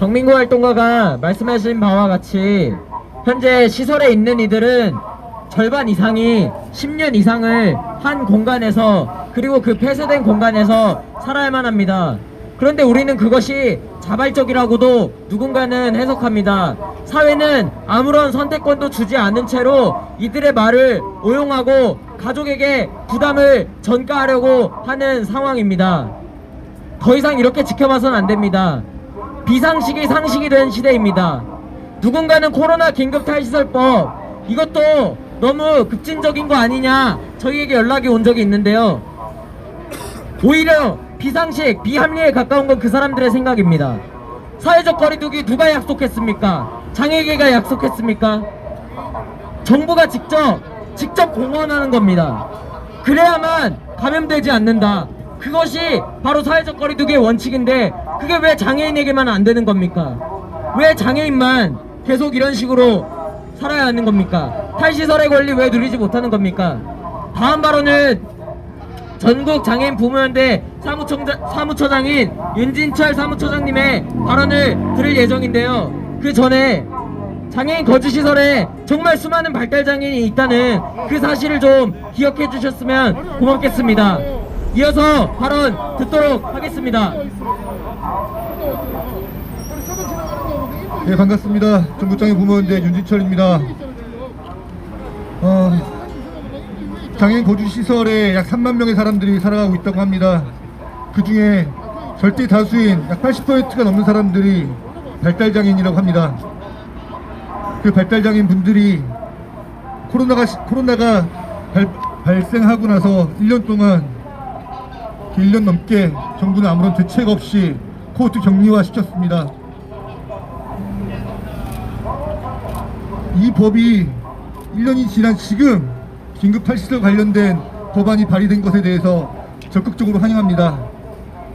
정민구 활동가가 말씀하신 바와 같이 현재 시설에 있는 이들은 절반 이상이 10년 이상을 한 공간에서, 그리고 그 폐쇄된 공간에서 살아야만 합니다. 그런데 우리는 그것이 자발적이라고도 누군가는 해석합니다. 사회는 아무런 선택권도 주지 않은 채로 이들의 말을 오용하고 가족에게 부담을 전가하려고 하는 상황입니다. 더 이상 이렇게 지켜봐서는 안 됩니다. 비상식이 상식이 된 시대입니다. 누군가는 코로나 긴급탈시설법, 이것도 너무 급진적인 거 아니냐 저희에게 연락이 온 적이 있는데요. 오히려 비상식, 비합리에 가까운 건 그 사람들의 생각입니다. 사회적 거리두기 누가 약속했습니까? 장애계가 약속했습니까? 정부가 직접 공언하는 겁니다. 그래야만 감염되지 않는다. 그것이 바로 사회적 거리두기의 원칙인데, 그게 왜 장애인에게만 안 되는 겁니까? 왜 장애인만 계속 이런 식으로 살아야 하는 겁니까? 탈시설의 권리 왜 누리지 못하는 겁니까? 다음 발언은 전국 장애인 부모연대 사무처장인 윤진철 사무처장님의 발언을 들을 예정인데요. 그 전에 장애인 거주시설에 정말 수많은 발달장애인이 있다는 그 사실을 좀 기억해 주셨으면 고맙겠습니다. 이어서 발언 듣도록 하겠습니다. 네, 반갑습니다. 전국장애인 부모연대 윤진철입니다. 장애인 거주시설에 약 3만 명의 사람들이 살아가고 있다고 합니다. 그 중에 절대 다수인 약 80%가 넘는 사람들이 발달장애인이라고 합니다. 그 발달장애인 분들이 코로나가 발생하고 나서 1년 동안, 1년 넘게 정부는 아무런 대책 없이 코호트 격리화 시켰습니다. 이 법이 1년이 지난 지금 긴급탈시설 관련된 법안이 발의된 것에 대해서 적극적으로 환영합니다.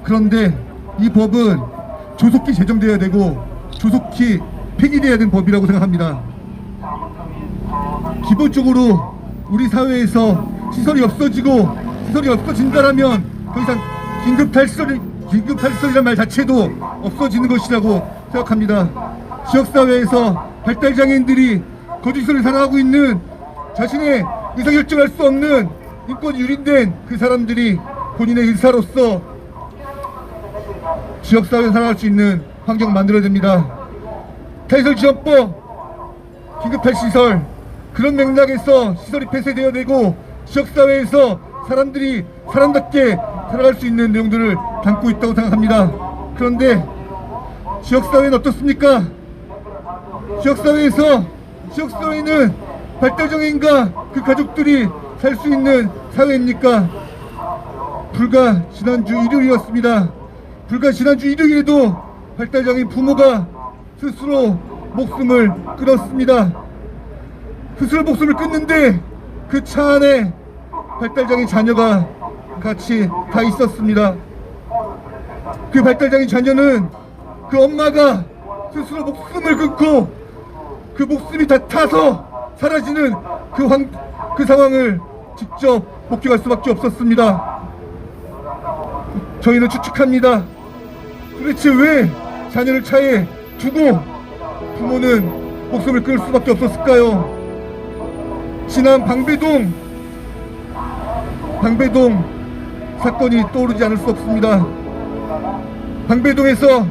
그런데 이 법은 조속히 제정되어야 되고 조속히 폐기되어야 되는 법이라고 생각합니다. 기본적으로 우리 사회에서 시설이 없어진다라면 더 이상 긴급탈시설이란 말 자체도 없어지는 것이라고 생각합니다. 지역사회에서 발달장애인들이 거주시설에 살아가고 있는, 자신의 의사결정할 수 없는 인권이 유린된 그 사람들이 본인의 의사로서 지역사회에 살아갈 수 있는 환경 만들어야 됩니다. 탈시설지원법, 긴급탈시설, 그런 맥락에서 시설이 폐쇄되어야 되고 지역사회에서 사람들이 사람답게 살아갈 수 있는 내용들을 담고 있다고 생각합니다. 그런데 지역사회는 어떻습니까? 지역사회는 발달장애인과 그 가족들이 살 수 있는 사회입니까? 불과 지난주 일요일이었습니다. 불과 지난주 일요일에도 발달장애인 부모가 스스로 목숨을 끊었습니다. 스스로 목숨을 끊는데 그 차 안에 발달장애인 자녀가 같이 다 있었습니다. 그 발달장애인 자녀는 그 엄마가 스스로 목숨을 끊고 그 목숨이 다 타서 사라지는 그 상황을 직접 목격할 수밖에 없었습니다. 저희는 추측합니다. 도대체 왜 자녀를 차에 두고 부모는 목숨을 끊을 수밖에 없었을까요? 지난 방배동 사건이 떠오르지 않을 수 없습니다. 방배동에서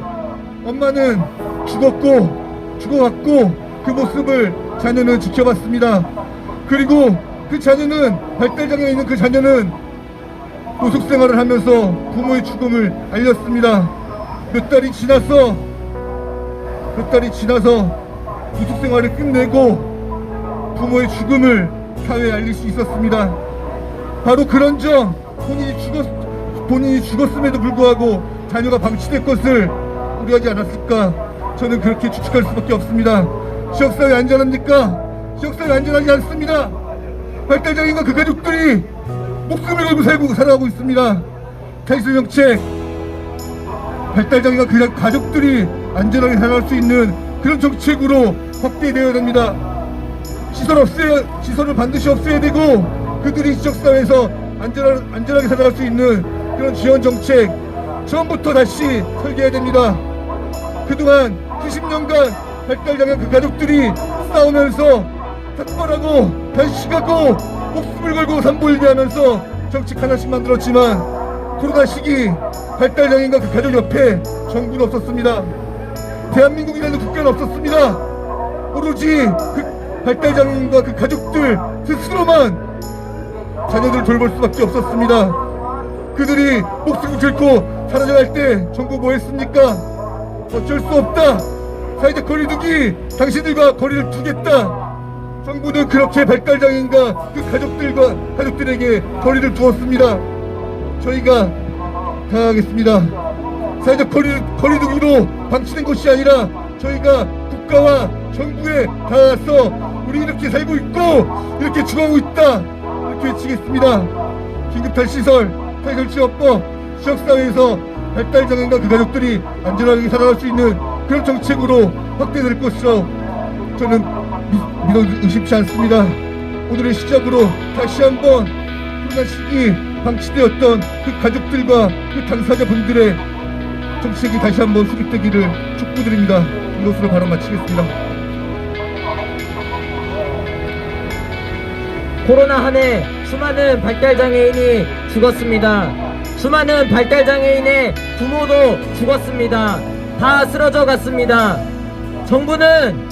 엄마는 죽어갔고 그 모습을 자녀는 지켜봤습니다. 그리고 그 자녀는, 발달장애에 있는 그 자녀는 노숙생활을 하면서 부모의 죽음을 알렸습니다. 몇 달이 지나서 노숙생활을 끝내고 부모의 죽음을 사회에 알릴 수 있었습니다. 바로 그런 점, 본인이 죽었음에도 불구하고 자녀가 방치될 것을 우려하지 않았을까, 저는 그렇게 추측할 수밖에 없습니다. 지역사회 안전합니까? 지역사회 안전하지 않습니다. 발달장애인과 그 가족들이 목숨을 걸고 살아가고 있습니다. 탈시설 정책, 발달장애인과 그 가족들이 안전하게 살아갈 수 있는 그런 정책으로 확대되어야 됩니다. 시설을 반드시 없애야 되고 그들이 지역사회에서 안전하게 살아갈 수 있는 그런 지원 정책 처음부터 다시 설계해야 됩니다. 그동안 90년간 발달장애 그 가족들이 싸우면서 삭발하고 단식하고 목숨을 걸고 산보일기하면서 정책 하나씩 만들었지만 코로나 시기 발달장애인과 그 가족 옆에 정부는 없었습니다. 대한민국이라는 국가는 없었습니다. 오로지 그 발달장애인과 그 가족들 스스로만 자녀들을 돌볼 수밖에 없었습니다. 그들이 목숨을 잃고 사라져갈 때 정부 뭐 했습니까? 어쩔 수 없다. 사회적 거리두기, 당신들과 거리를 두겠다. 정부는 그렇게 발달장애인과 그 가족들에게 거리를 두었습니다. 저희가 당하겠습니다. 사회적 거리두기로 방치된 것이 아니라 저희가 국가와 정부에 닿아서 우리 이렇게 살고 있고 이렇게 죽어가고 있다 이렇게 외치겠습니다. 긴급탈시설, 탈설치료법, 지역사회에서 발달장애인과 그 가족들이 안전하게 살아갈 수 있는 그런 정책으로 확대될 것이라고 저는 믿어 의심치 않습니다. 오늘의 시작으로 다시 한번 코로나 시기 방치되었던 그 가족들과 그 당사자분들의 정책이 다시 한번 수립되기를 축복드립니다. 이것으로 바로 마치겠습니다. 코로나 한 해 수많은 발달장애인이 죽었습니다. 수많은 발달장애인의 부모도 죽었습니다. 다 쓰러져 갔습니다. 정부는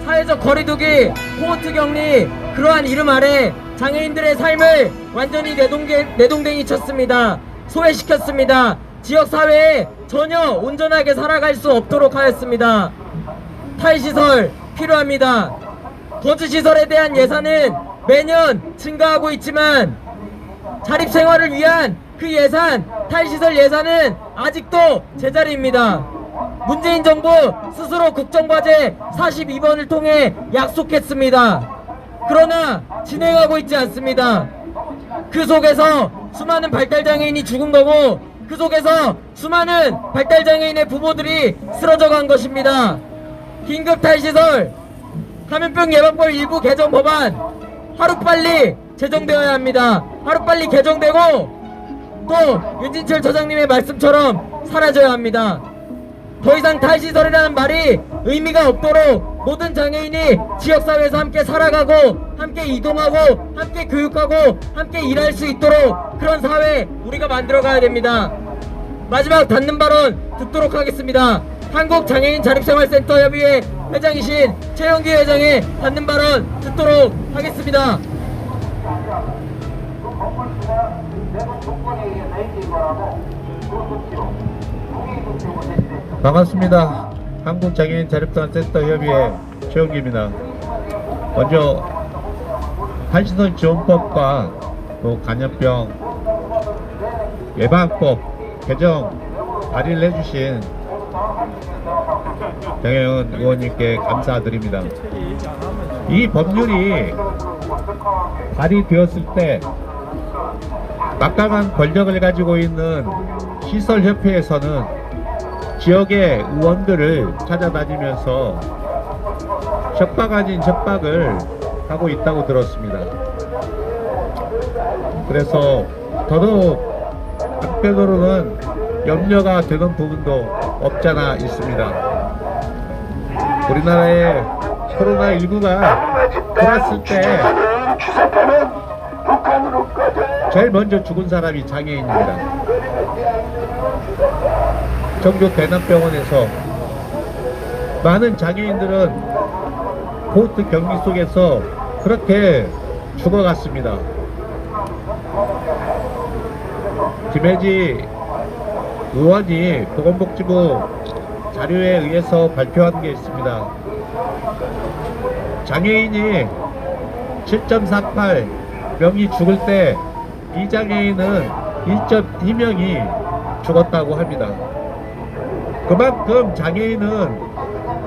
사회적 거리두기, 코호트 격리 그러한 이름 아래 장애인들의 삶을 완전히 내동댕이 쳤습니다. 소외시켰습니다. 지역사회에 전혀 온전하게 살아갈 수 없도록 하였습니다. 탈시설 필요합니다. 거주시설에 대한 예산은 매년 증가하고 있지만 자립생활을 위한 그 예산, 탈시설 예산은 아직도 제자리입니다. 문재인 정부 스스로 국정과제 42번을 통해 약속했습니다. 그러나 진행하고 있지 않습니다. 그 속에서 수많은 발달장애인이 죽은 거고 그 속에서 수많은 발달장애인의 부모들이 쓰러져 간 것입니다. 긴급탈시설, 감염병 예방법 일부 개정 법안 하루빨리 제정되어야 합니다. 하루빨리 개정되고 또 윤진철 처장님의 말씀처럼 사라져야 합니다. 더 이상 탈시설이라는 말이 의미가 없도록 모든 장애인이 지역사회에서 함께 살아가고 함께 이동하고 함께 교육하고 함께 일할 수 있도록 그런 사회 우리가 만들어가야 됩니다. 마지막 닿는 발언 듣도록 하겠습니다. 한국장애인 자립생활센터 협의회 회장이신 최영규 회장의 닿는 발언 듣도록 하겠습니다. 반갑습니다. 한국장애인 자립생활센터 협의회 최영기입니다. 먼저 탈시설 지원법과 또 간염병 예방법 개정 발의를 해주신 정혜은 의원님께 감사드립니다. 이 법률이 발의되었을 때 막강한 권력을 가지고 있는 시설협회에서는 지역의 의원들을 찾아다니면서 협박 아닌 협박을 하고 있다고 들었습니다. 그래서 더더욱 한편으로는 염려가 되는 부분도 없잖아 있습니다. 우리나라에 코로나19가 들어왔을 때 제일 먼저 죽은 사람이 장애인입니다. 전국 대남병원에서 많은 장애인들은 코호트 격리 속에서 그렇게 죽어갔습니다. 김혜지 의원이 보건복지부 자료에 의해서 발표한 게 있습니다. 장애인이 7.48명이 죽을 때 비장애인은 1.2명이 죽었다고 합니다. 그만큼 장애인은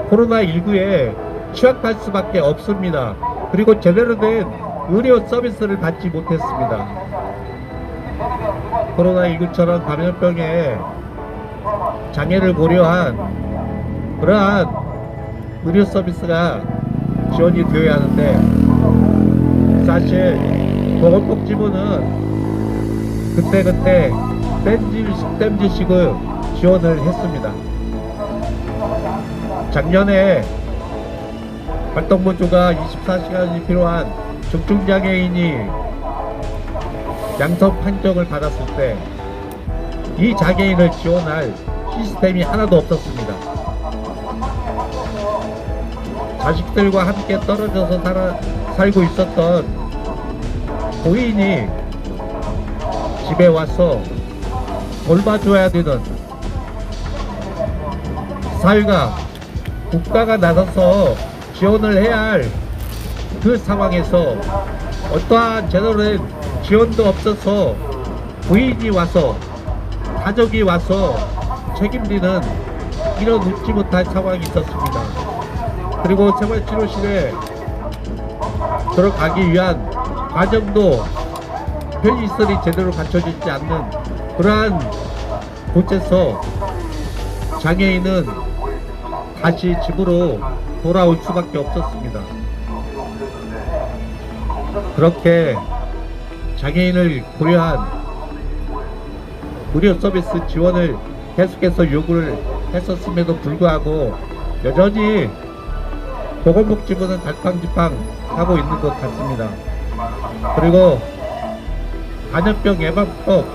코로나19에 취약할 수밖에 없습니다. 그리고 제대로 된 의료 서비스를 받지 못했습니다. 코로나19처럼 감염병에 장애를 고려한 그러한 의료 서비스가 지원이 되어야 하는데 사실 보건복지부는 그때 땜질식을 지원을 했습니다. 작년에 활동보조가 24시간이 필요한 중증장애인이 양성 판정을 받았을 때 이 장애인을 지원할 시스템이 하나도 없었습니다. 자식들과 함께 떨어져서 살고 있었던 고인이 집에 와서 돌봐줘야 되는, 사회가 국가가 나서서 지원을 해야 할 그 상황에서 어떠한 제대로 된 지원도 없어서 부인이 와서, 가족이 와서 책임지는 이런 웃지 못할 상황이 있었습니다. 그리고 생활치료실에 들어가기 위한 과정도 편의시설이 제대로 갖춰지지 않는 그러한 곳에서 장애인은 다시 집으로 돌아올 수밖에 없었습니다. 그렇게 장애인을 고려한 무료 서비스 지원을 계속해서 요구를 했었음에도 불구하고 여전히 보건복지부는 갈팡질팡 하고 있는 것 같습니다. 그리고 간염병 예방법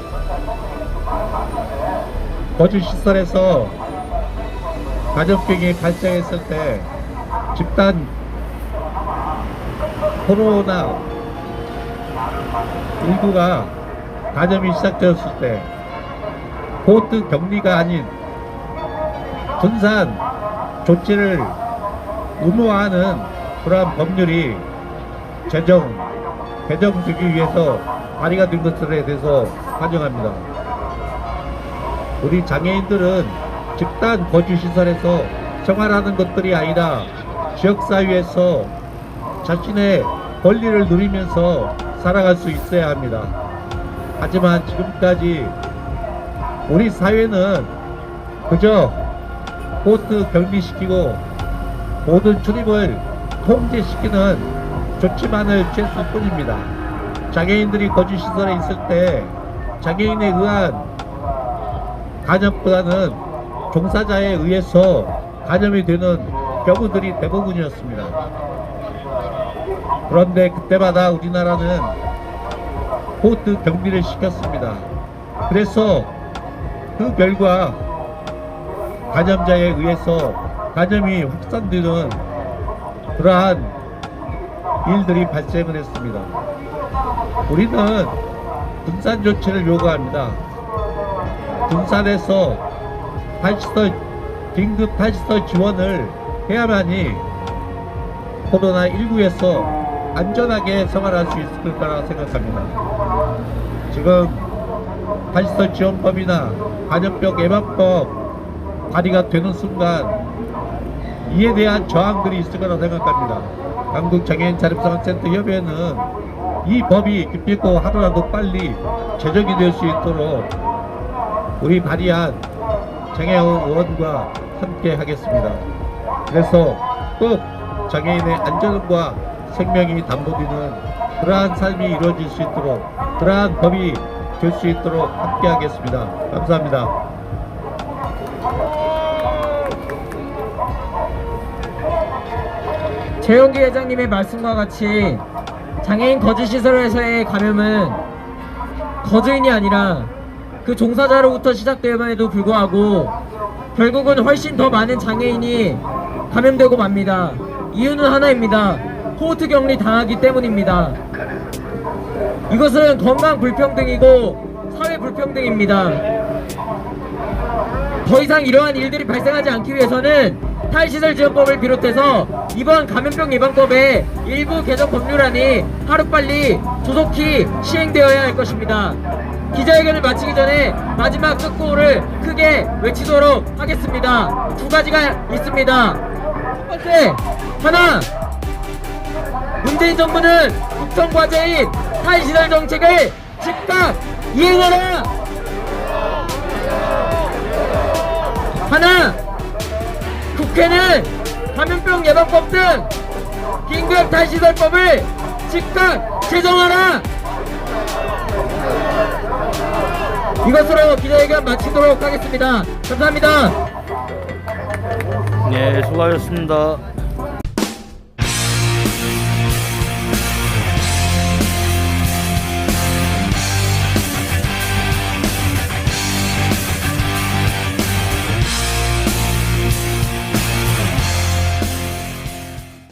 거주시설에서 간염병이 발생했을 때 집단 코로나19가 감염이 시작되었을 때 코호트 격리가 아닌 분산 조치를 의무화하는 그러한 법률이 개정되기 위해서 발의가 된 것들에 대해서 환영합니다. 우리 장애인들은 집단 거주시설에서 생활하는 것들이 아니라 지역사회에서 자신의 권리를 누리면서 살아갈 수 있어야 합니다. 하지만 지금까지 우리 사회는 그저 코호트 격리시키고 모든 출입을 통제시키는 조치만을 취했을 뿐입니다. 장애인들이 거주시설에 있을 때 장애인에 의한 감염보다는 종사자에 의해서 감염이 되는 경우들이 대부분이었습니다. 그런데 그때마다 우리나라는 코호트 격리를 시켰습니다. 그래서 그 결과 감염자에 의해서 감염이 확산되는 그러한 일들이 발생을 했습니다. 우리는 분산 조치를 요구합니다. 분산해서 긴급 탈시설 지원을 해야만이 코로나19에서 안전하게 생활할 수 있을 거라 생각합니다. 지금 탈시설 지원법이나 감염병 예방법 발의가 되는 순간 이에 대한 저항들이 있을 거라 생각합니다. 한국장애인 자립생활센터 협의회는 이 법이 기필코 하루라도 빨리 제정이 될 수 있도록 우리 발의한 장애인 의원과 함께 하겠습니다. 그래서 꼭 장애인의 안전과 생명이 담보되는 그러한 삶이 이루어질 수 있도록, 그러한 법이 될 수 있도록 함께 하겠습니다. 감사합니다. 최용기 회장님의 말씀과 같이 장애인 거주시설에서의 감염은 거주인이 아니라 그 종사자로부터 시작됨에도 불구하고 결국은 훨씬 더 많은 장애인이 감염되고 맙니다. 이유는 하나입니다. 코호트 격리 당하기 때문입니다. 이것은 건강 불평등이고 사회 불평등입니다. 더 이상 이러한 일들이 발생하지 않기 위해서는 탈시설 지원법을 비롯해서 이번 감염병 예방법의 일부 개정 법률안이 하루빨리 조속히 시행되어야 할 것입니다. 기자회견을 마치기 전에 마지막 끝구호를 크게 외치도록 하겠습니다. 두 가지가 있습니다. 첫 번째, 하나, 문재인 정부는 국정과제인 탈시설 정책을 즉각 이행하라. 하나, 국회는 감염병 예방법 등 긴급 탈시설법을 즉각 제정하라. 이것으로 기자회견 마치도록 하겠습니다. 감사합니다. 네, 수고하셨습니다.